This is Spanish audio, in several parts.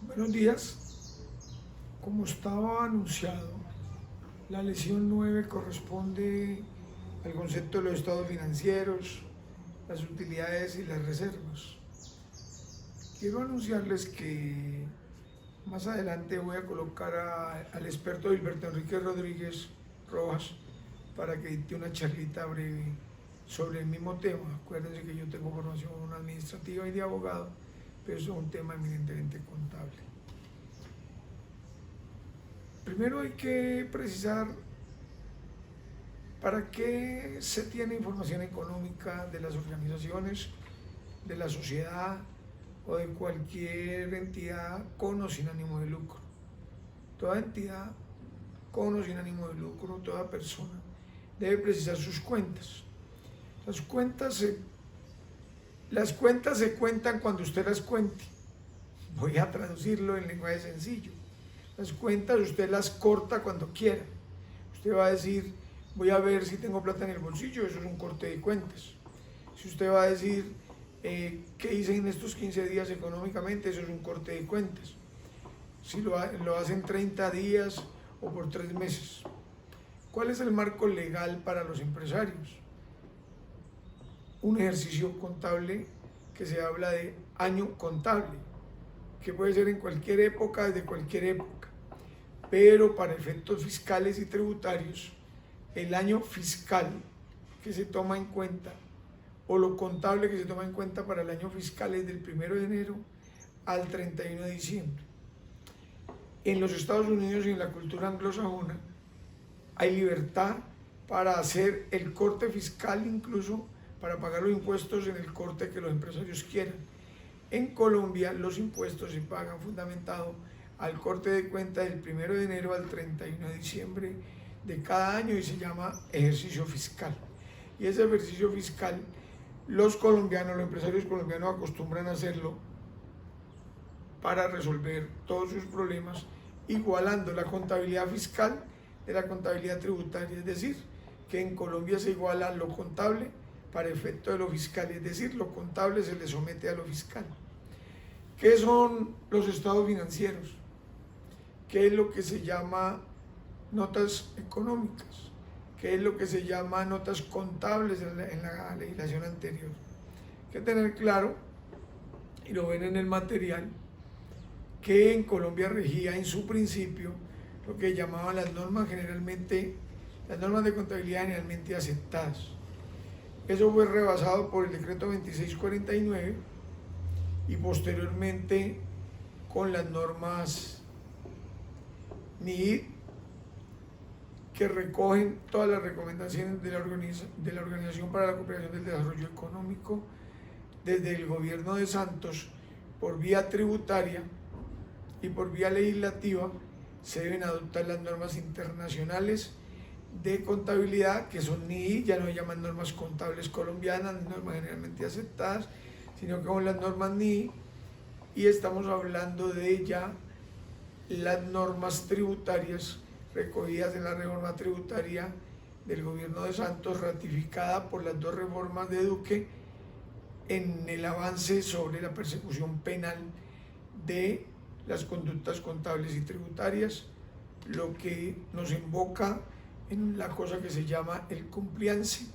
Buenos días. Como estaba anunciado, la lección 9 corresponde al concepto de los estados financieros, las utilidades y las reservas. Quiero anunciarles que más adelante voy a colocar al experto Gilberto Enrique Rodríguez Rojas para que dicte una charlita breve sobre el mismo tema. Acuérdense que yo tengo formación administrativa y de abogado, pero eso es un tema eminentemente contable. Primero hay que precisar para qué se tiene información económica de las organizaciones, de la sociedad o de cualquier entidad con o sin ánimo de lucro. Toda entidad con o sin ánimo de lucro, toda persona debe precisar sus cuentas. Las cuentas se cuentan cuando usted las cuente. Voy a traducirlo en lenguaje sencillo. Las cuentas usted las corta cuando quiera. Usted va a decir, voy a ver si tengo plata en el bolsillo, eso es un corte de cuentas. Si usted va a decir, ¿qué hice en estos 15 días económicamente? Eso es un corte de cuentas. Si lo hace en 30 días o por 3 meses. ¿Cuál es el marco legal para los empresarios? Un ejercicio contable que se habla de año contable, que puede ser en cualquier época, desde cualquier época, pero para efectos fiscales y tributarios, el año fiscal que se toma en cuenta, o lo contable que se toma en cuenta para el año fiscal es del 1 de enero al 31 de diciembre. En los Estados Unidos y en la cultura anglosajona hay libertad para hacer el corte fiscal, incluso para pagar los impuestos en el corte que los empresarios quieran. En Colombia los impuestos se pagan fundamentado al corte de cuenta del 1 de enero al 31 de diciembre de cada año y se llama ejercicio fiscal. Y ese ejercicio fiscal los empresarios colombianos acostumbran a hacerlo para resolver todos sus problemas, igualando la contabilidad fiscal de la contabilidad tributaria, es decir, que en Colombia se iguala lo contable para efecto de lo fiscal, es decir, lo contable se le somete a lo fiscal. ¿Qué son los estados financieros? ¿Qué es lo que se llama notas económicas? ¿Qué es lo que se llama notas contables en la legislación anterior? Hay que tener claro, y lo ven en el material, que en Colombia regía en su principio lo que llamaban las normas de contabilidad generalmente aceptadas. Eso fue rebasado por el decreto 2649 y posteriormente con las normas NII, que recogen todas las recomendaciones de la Organización para la Cooperación del Desarrollo Económico desde el gobierno de Santos. Por vía tributaria y por vía legislativa se deben adoptar las normas internacionales de contabilidad, que son NII, ya no se llaman normas contables colombianas, normas generalmente aceptadas, sino que son las normas NII, y estamos hablando de ya las normas tributarias recogidas en la reforma tributaria del gobierno de Santos, ratificada por las 2 reformas de Duque en el avance sobre la persecución penal de las conductas contables y tributarias, lo que nos invoca en la cosa que se llama el compliance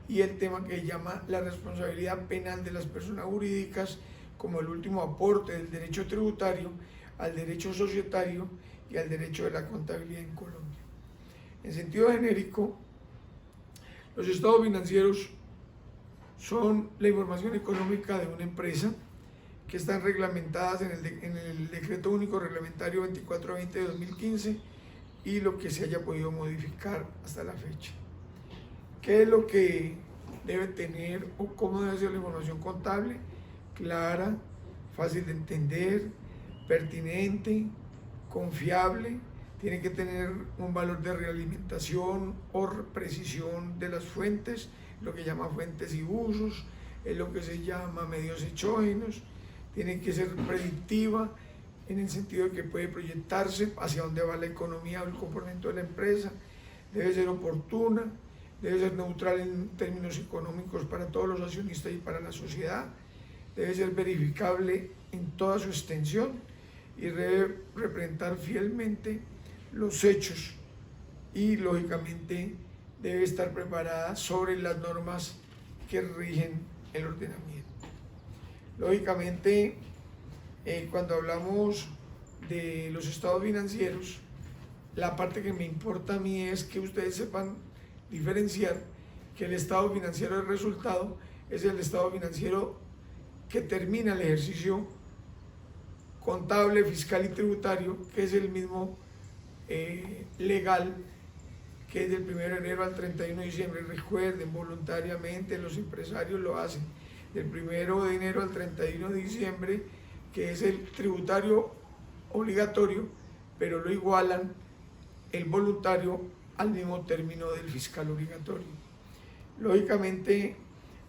y el tema que se llama la responsabilidad penal de las personas jurídicas como el último aporte del derecho tributario al derecho societario y al derecho de la contabilidad en Colombia. En sentido genérico, los estados financieros son la información económica de una empresa que están reglamentadas en el Decreto Único Reglamentario 2420 de 2015 y lo que se haya podido modificar hasta la fecha. ¿Qué es lo que debe tener o cómo debe ser la información contable? Clara, fácil de entender, pertinente, confiable, tiene que tener un valor de realimentación o precisión de las fuentes, lo que llama fuentes y usos, es lo que se llama medios exógenos, tiene que ser predictiva en el sentido de que puede proyectarse hacia dónde va la economía o el comportamiento de la empresa, debe ser oportuna, debe ser neutral en términos económicos para todos los accionistas y para la sociedad, debe ser verificable en toda su extensión y debe representar fielmente los hechos y lógicamente debe estar preparada sobre las normas que rigen el ordenamiento. Lógicamente, cuando hablamos de los estados financieros, la parte que me importa a mí es que ustedes sepan diferenciar que el estado financiero del resultado es el estado financiero que termina el ejercicio contable, fiscal y tributario, que es el mismo legal, que es del 1 de enero al 31 de diciembre. Recuerden, voluntariamente los empresarios lo hacen del 1 de enero al 31 de diciembre, que es el tributario obligatorio, pero lo igualan el voluntario al mismo término del fiscal obligatorio. Lógicamente,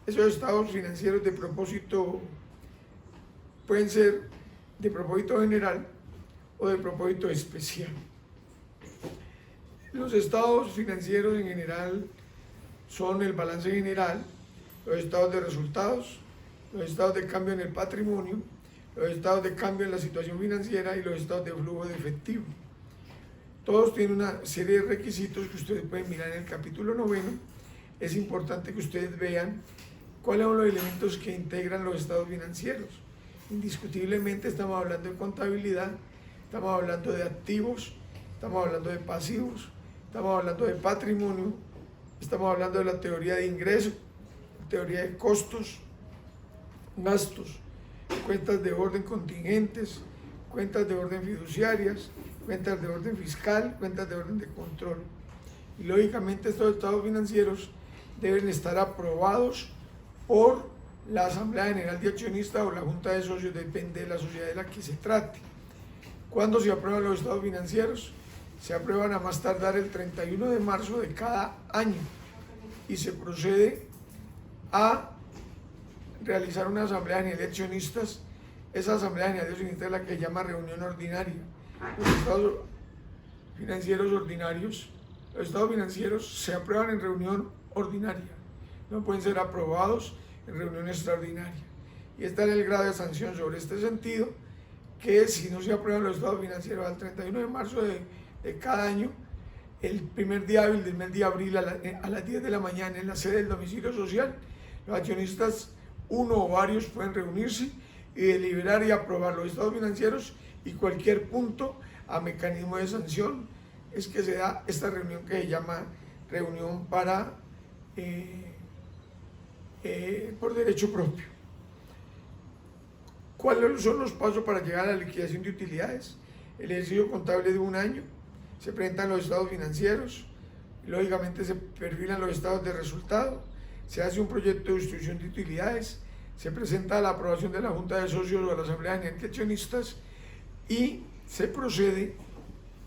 esos estados financieros de propósito pueden ser de propósito general o de propósito especial. Los estados financieros en general son el balance general, los estados de resultados, los estados de cambio en el patrimonio, los estados de cambio en la situación financiera y los estados de flujo de efectivo. Todos tienen una serie de requisitos que ustedes pueden mirar en el capítulo 9. Es importante que ustedes vean cuáles son los elementos que integran los estados financieros. Indiscutiblemente estamos hablando de contabilidad, estamos hablando de activos, estamos hablando de pasivos, estamos hablando de patrimonio, estamos hablando de la teoría de ingresos, teoría de costos, gastos, cuentas de orden contingentes, cuentas de orden fiduciarias, cuentas de orden fiscal, cuentas de orden de control. Y lógicamente estos estados financieros deben estar aprobados por la Asamblea General de Accionistas o la Junta de Socios, depende de la sociedad de la que se trate. ¿Cuándo se aprueban los estados financieros? Se aprueban a más tardar el 31 de marzo de cada año y se procede a realizar una Asamblea General de Accionistas. Esa Asamblea General de Accionistas es la que se llama reunión ordinaria. Los estados financieros ordinarios, los estados financieros se aprueban en reunión ordinaria, no pueden ser aprobados en reunión extraordinaria. Y está en el grado de sanción sobre este sentido, que si no se aprueban los estados financieros al 31 de marzo de cada año, el primer día hábil del mes de abril a las 10 de la mañana en la sede del domicilio social, los accionistas, uno o varios, pueden reunirse y deliberar y aprobar los estados financieros, y cualquier punto a mecanismo de sanción es que se da esta reunión que se llama reunión para por derecho propio. ¿Cuáles son los pasos para llegar a la liquidación de utilidades? El ejercicio contable de un año, se presentan los estados financieros, lógicamente se perfilan los estados de resultado, se hace un proyecto de distribución de utilidades, se presenta a la aprobación de la Junta de Socios o a la Asamblea General de Accionistas y se procede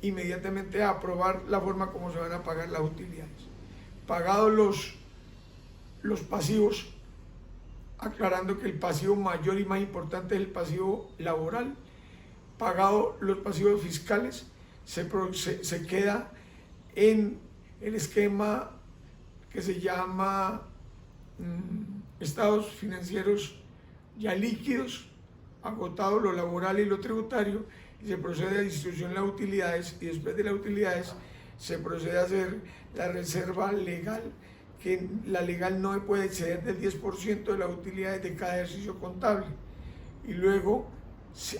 inmediatamente a aprobar la forma como se van a pagar las utilidades. Pagados los pasivos, aclarando que el pasivo mayor y más importante es el pasivo laboral, pagados los pasivos fiscales, se queda en el esquema que se llama estados financieros ya líquidos, agotado lo laboral y lo tributario, y se procede a distribución de las utilidades, y después de las utilidades se procede a hacer la reserva legal, que la legal no puede exceder del 10% de las utilidades de cada ejercicio contable, y luego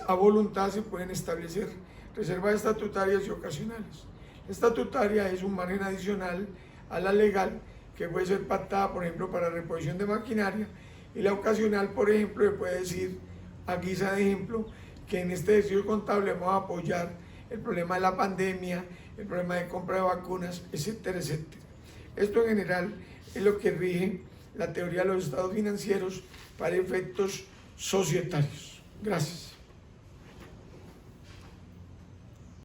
a voluntad se pueden establecer reservas estatutarias y ocasionales. La estatutaria es un margen adicional a la legal que puede ser pactada, por ejemplo, para reposición de maquinaria, y la ocasional, por ejemplo, se puede decir, a guisa de ejemplo, que en este ejercicio contable vamos a apoyar el problema de la pandemia, el problema de compra de vacunas, etcétera, etcétera. Esto en general es lo que rige la teoría de los estados financieros para efectos societarios. Gracias.